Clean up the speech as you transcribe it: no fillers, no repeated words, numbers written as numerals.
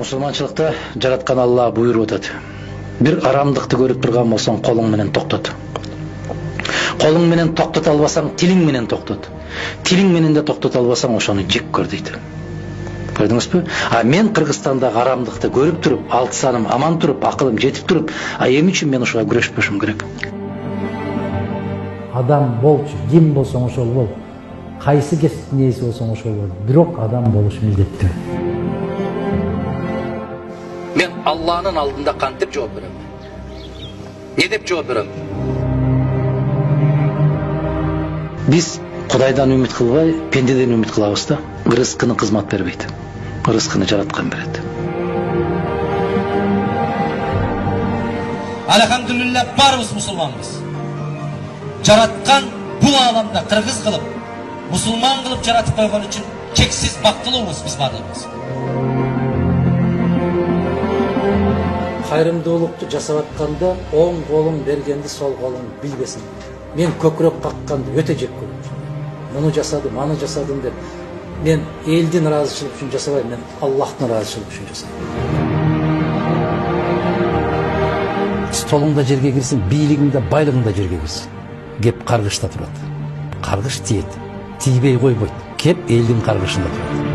Мусулманчылыкта жараткан Алла буйруп атат. Бир арамдыкты көрүп турган болсоң, колуң менен токтот. Колуң менен токтото албасаң, тилиң менен токтот. Тилиң менен да токтото албасаң, ошону жек көр дейт. Көрдүңүзбү? Мен Кыргызстандагы арамдыкты көрүп туруп, 6 саным аман туруп, акылым жетип туруп, эмне үчүн мен ошого күрөшпөшүм керек? Адам болчу, ким болсоң ошол бол. Кайсы кесиптин ээси болсоң ошол бол. Бирок адам болуш милдеттүү. Мен Алланын алдында кантип жооп берем? Не деп жооп берем? Биз Кудайдан үмүт кылбай, пендеден үмүт кылабыз да. Рызкыны кызмат бербейт. Рызкыны жараткан берет. Алхамдулилlah, барыбыз мусулманбыз. Жараткан бул ааламда кыргыз кылып, мусулман кылып жаратып койгон үчүн чексиз бактылуубуз биз бардыгыбыз. Кайрымдуулукту жасап атканда оң колуң бергенди сол колуң билбесин. Мен көкүрөк какканды өтө жек көрөм. Муну жасадым, аны жасадым деп. Мен элдин ыраазычылыгы үчүн жасабайм, мен Аллахтын ыраазычылыгы үчүн жасайм. Столуң да жерге кирсин, бийлигиң да, байлыгың да жерге кирсин. Кеп каргышта турат. Каргыш тиет. Тийбей койбойт. Кеп элдин каргышында турат.